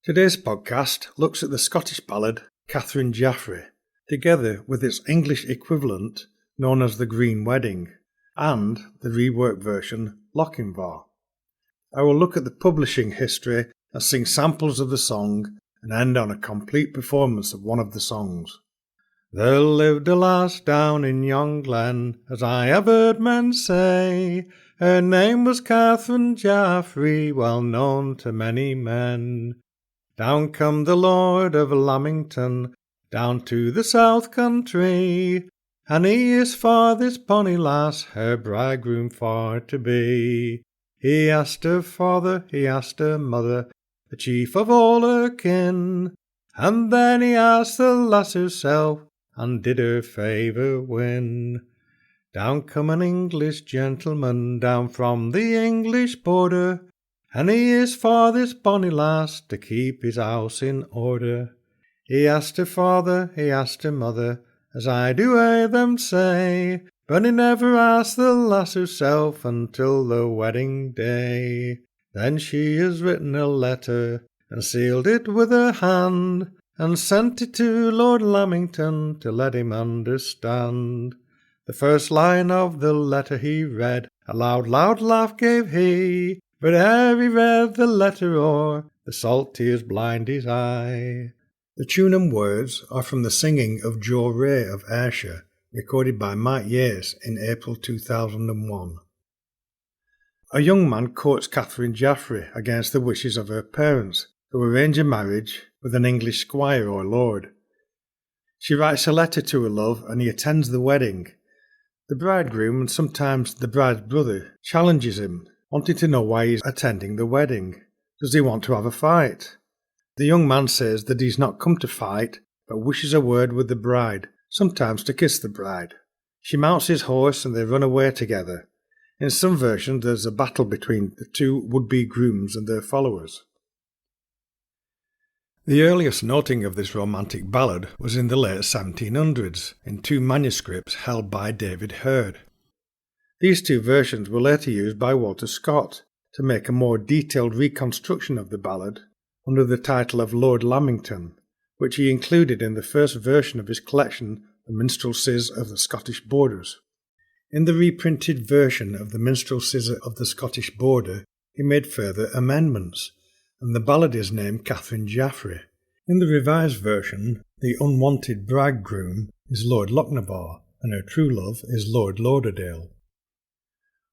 Today's podcast looks at the Scottish ballad Katherine Jaffrey, together with its English equivalent known as The Green Wedding, and the reworked version Lochinvar. I will look at the publishing history and sing samples of the song and end on a complete performance of one of the songs. There lived a lass down in yon glen, as I have heard men say. Her name was Katherine Jaffrey, well known to many men. Down come the Lord of Lamington, down to the south country, and he is for this bonny lass, her bridegroom for to be. He asked her father, he asked her mother, the chief of all her kin, and then he asked the lass herself, and did her favour win. Down come an English gentleman, down from the English border, and he is for this bonny lass to keep his house in order. He asked her father, he asked her mother, as I do hear them say, but he never asked the lass herself until the wedding day. Then she has written a letter, and sealed it with her hand, and sent it to Lord Lamington to let him understand. The first line of the letter he read, a loud laugh gave he, but ere he read the letter o'er, the salt tears blind his eye. The tune and words are from the singing of Joe Ray of Ayrshire, recorded by Mike Yates in April 2001. A young man courts Katherine Jaffrey against the wishes of her parents, who arrange a marriage with an English squire or lord. She writes a letter to her love, and he attends the wedding. The bridegroom, and sometimes the bride's brother, challenges him, wanting to know why he's attending the wedding. Does he want to have a fight? The young man says that he's not come to fight, but wishes a word with the bride, sometimes to kiss the bride. She mounts his horse and they run away together. In some versions there's a battle between the two would-be grooms and their followers. The earliest noting of this romantic ballad was in the late 1700s, in two manuscripts held by David Hurd. These two versions were later used by Walter Scott to make a more detailed reconstruction of the ballad under the title of Lord Lamington, which he included in the first version of his collection, The Minstrelsies of the Scottish Borders. In the reprinted version of The Minstrelsies of the Scottish Border, he made further amendments, and the ballad is named Katherine Jaffrey. In the revised version, the unwanted bridegroom is Lord Lochinvar, and her true love is Lord Lauderdale.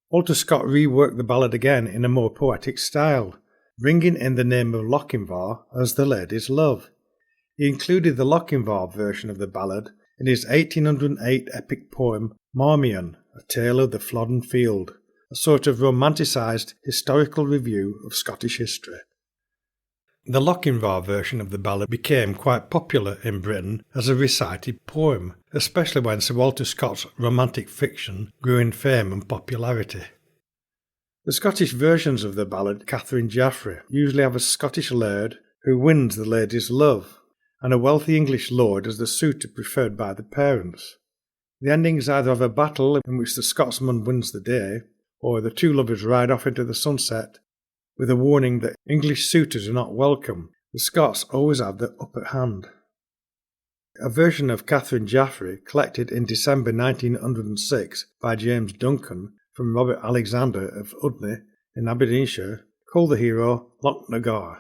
Walter Scott reworked the ballad again in a more poetic style, bringing in the name of Lochinvar as the lady's love. He included the Lochinvar version of the ballad in his 1808 epic poem Marmion, A Tale of the Flodden Field, a sort of romanticised historical review of Scottish history. The Lochinvar version of the ballad became quite popular in Britain as a recited poem, especially when Sir Walter Scott's romantic fiction grew in fame and popularity. The Scottish versions of the ballad Katherine Jaffrey usually have a Scottish laird who wins the lady's love, and a wealthy English lord as the suitor preferred by the parents. The ending is either of a battle in which the Scotsman wins the day, or the two lovers ride off into the sunset, with a warning that English suitors are not welcome. The Scots always have the upper hand. A version of Katherine Jaffrey, collected in December 1906 by James Duncan from Robert Alexander of Udny in Aberdeenshire, called the hero Lochinvar.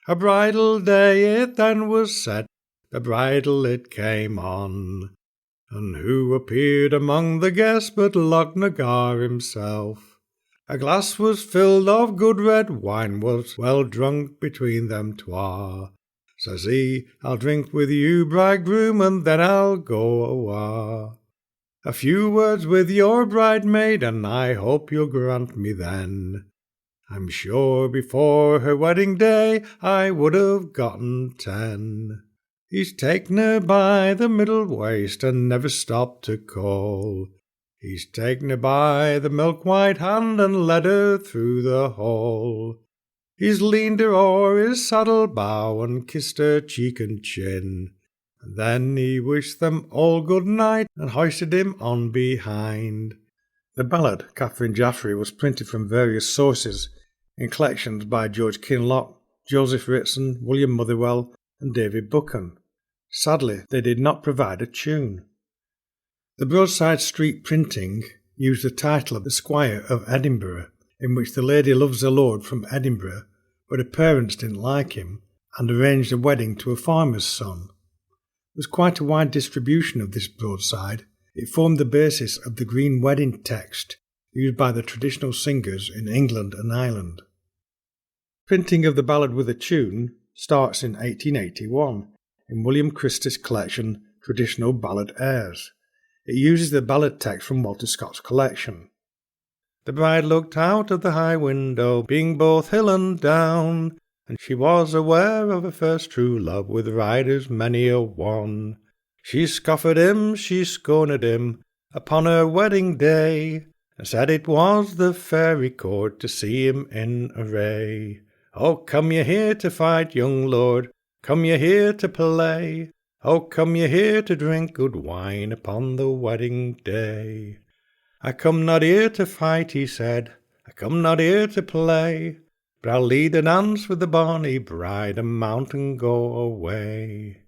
A bridal day it then was set, the bridal it came on, and who appeared among the guests but Lochinvar himself? A glass was filled of good red wine, was well drunk between them twa. Says he, I'll drink with you, bridegroom, and then I'll go awa. A few words with your bridemaid, and I hope you'll grant me then. I'm sure before her wedding day I would have gotten 10. He's taken her by the middle waist and never stopped to call. He's taken her by the milk-white hand and led her through the hall. He's leaned her o'er his saddle bow and kissed her cheek and chin. And then he wished them all good night and hoisted him on behind. The ballad Katherine Jaffrey was printed from various sources in collections by George Kinloch, Joseph Ritson, William Motherwell, and David Buchan. Sadly, they did not provide a tune. The Broadside Street printing used the title of The Squire of Edinburgh, in which the lady loves a lord from Edinburgh, but her parents didn't like him, and arranged a wedding to a farmer's son. There was quite a wide distribution of this broadside. It formed the basis of the green wedding text used by the traditional singers in England and Ireland. Printing of the ballad with a tune starts in 1881 in William Christie's collection Traditional Ballad Airs. It uses the ballad text from Walter Scott's collection. The bride looked out of the high window, being both hill and down, and she was aware of her first true love with riders many a one. She scoffed at him, she scorned him, upon her wedding day, and said it was the fairy court to see him in array. Oh, come ye here to fight, young lord, come ye here to play, oh, come ye here to drink good wine upon the wedding day. I come not here to fight, he said, I come not here to play, but I'll lead a dance with the bonny bride and mount and go away.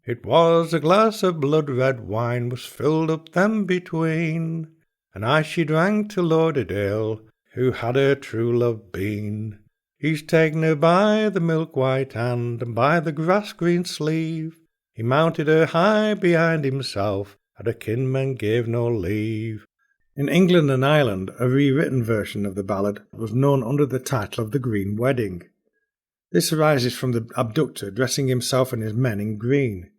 It was a glass of blood-red wine was filled up them between, and I she drank to Lord Adale, who had her true love been. He's taken her by the milk-white hand and by the grass-green sleeve. He mounted her high behind himself, and her kinsmen gave no leave. In England and Ireland, a rewritten version of the ballad was known under the title of The Green Wedding. This arises from the abductor dressing himself and his men in green.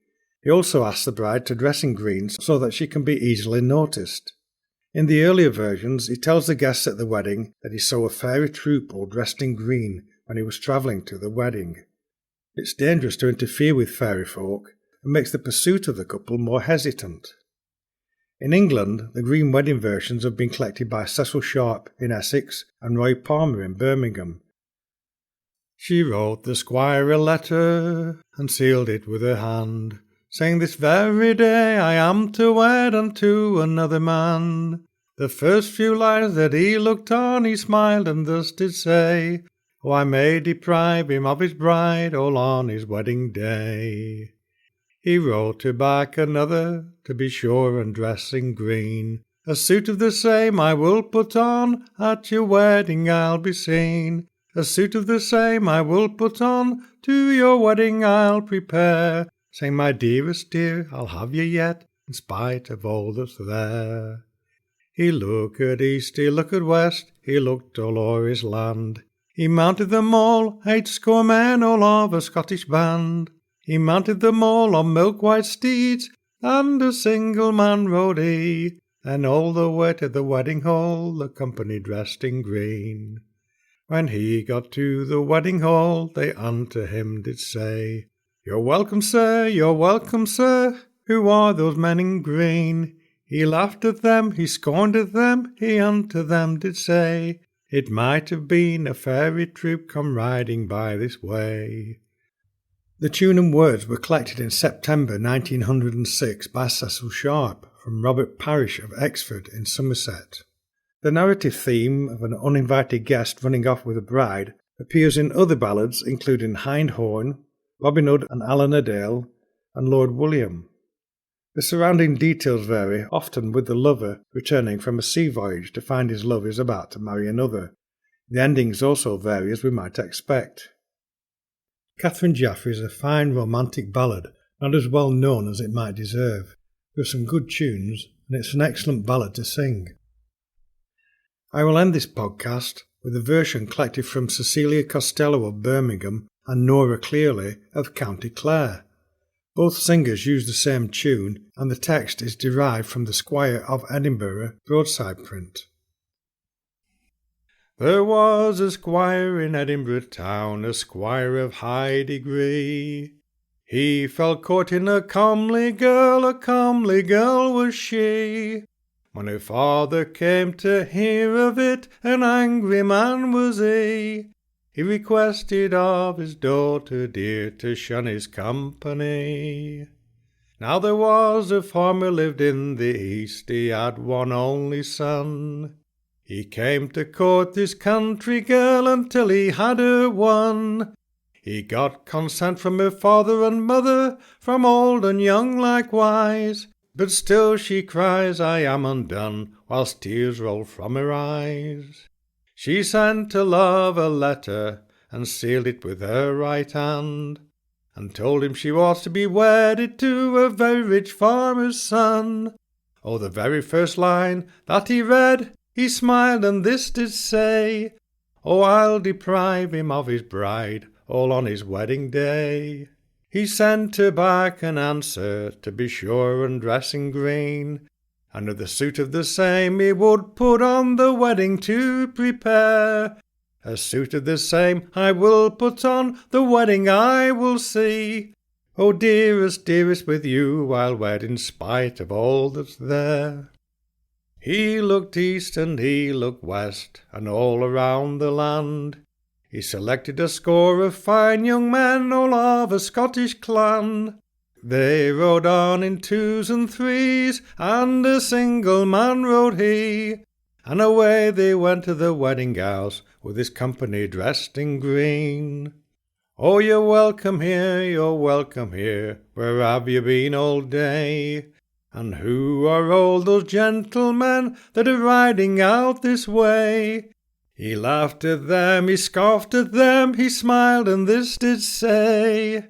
He also asks the bride to dress in green so that she can be easily noticed. In the earlier versions, he tells the guests at the wedding that he saw a fairy troop all dressed in green when he was travelling to the wedding. It's dangerous to interfere with fairy folk and makes the pursuit of the couple more hesitant. In England, the green wedding versions have been collected by Cecil Sharp in Essex and Roy Palmer in Birmingham. She wrote the squire a letter and sealed it with her hand, saying, "This very day I am to wed unto another man." The first few lines that he looked on, he smiled and thus did say, "Oh, I may deprive him of his bride all on his wedding day." He wrote her back another, to be sure and dress in green. "A suit of the same I will put on, at your wedding I'll be seen. A suit of the same I will put on, to your wedding I'll prepare. Saying, my dearest dear, I'll have you yet, in spite of all that's there." He looked at east, he looked at west, he looked all o'er his land. He mounted them all, 80 men, all of a Scottish band. He mounted them all on milk-white steeds, and a single man rode he. And all the way to the wedding hall, the company dressed in green. When he got to the wedding hall, they unto him did say, "You're welcome, sir, you're welcome, sir. Who are those men in green?" He laughed at them, he scorned at them, he unto them did say, "It might have been a fairy troop come riding by this way." The tune and words were collected in September 1906 by Cecil Sharp from Robert Parish of Exford in Somerset. The narrative theme of an uninvited guest running off with a bride appears in other ballads including Hindhorn, Robin Hood and Alan a Dale, and Lord William. The surrounding details vary, often with the lover returning from a sea voyage to find his love is about to marry another. The endings also vary as we might expect. Katherine Jaffrey is a fine romantic ballad, not as well known as it might deserve. There are some good tunes, and it's an excellent ballad to sing. I will end this podcast with a version collected from Cecilia Costello of Birmingham and Nora Clearly of County Clare. Both singers use the same tune, and the text is derived from the Squire of Edinburgh broadside print. There was a squire in Edinburgh town, a squire of high degree. He fell courting a comely girl was she. When her father came to hear of it, an angry man was he. He requested of his daughter dear to shun his company. Now there was a farmer lived in the east, he had one only son. He came to court this country girl until he had her won. He got consent from her father and mother, from old and young likewise, but still she cries, I am undone, whilst tears roll from her eyes. She sent to love a letter, and sealed it with her right hand, and told him she was to be wedded to a very rich farmer's son. Oh, the very first line that he read, he smiled and this did say, Oh, I'll deprive him of his bride, all on his wedding day. He sent her back an answer, to be sure and dress in green, and with a suit of the same he would put on the wedding to prepare. A suit of the same I will put on, the wedding I will see. Oh, dearest, dearest, with you I'll wed in spite of all that's there. He looked east and he looked west, and all around the land. He selected a score of fine young men, all of a Scottish clan. They rode on in twos and threes, and a single man rode he. And away they went to the wedding house, with his company dressed in green. Oh, you're welcome here, where have you been all day? And who are all those gentlemen that are riding out this way? He laughed at them, he scoffed at them, he smiled and this did say,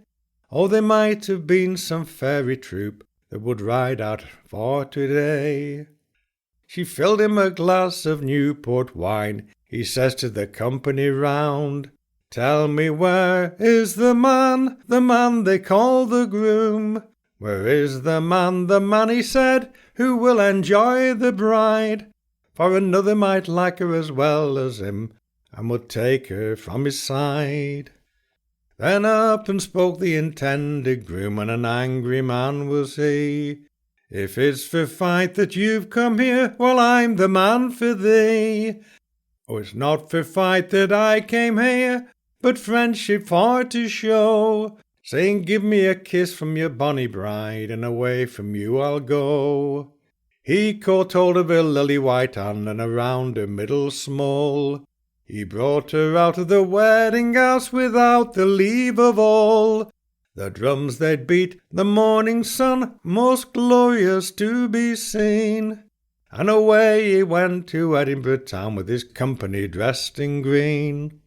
Oh, they might have been some fairy troop that would ride out for today. She filled him a glass of Newport wine, he says to the company round, Tell me where is the man they call the groom? Where is the man, he said, who will enjoy the bride? For another might like her as well as him, and would take her from his side. Then up and spoke the intended groom, and an angry man was he. If it's for fight that you've come here, well, I'm the man for thee. Oh, it's not for fight that I came here, but friendship for to show, saying give me a kiss from your bonny bride, and away from you I'll go. He caught hold of her lily white hand, and around her middle small. He brought her out of the wedding house without the leave of all. The drums they'd beat, the morning sun, most glorious to be seen. And away he went to Edinburgh town with his company dressed in green.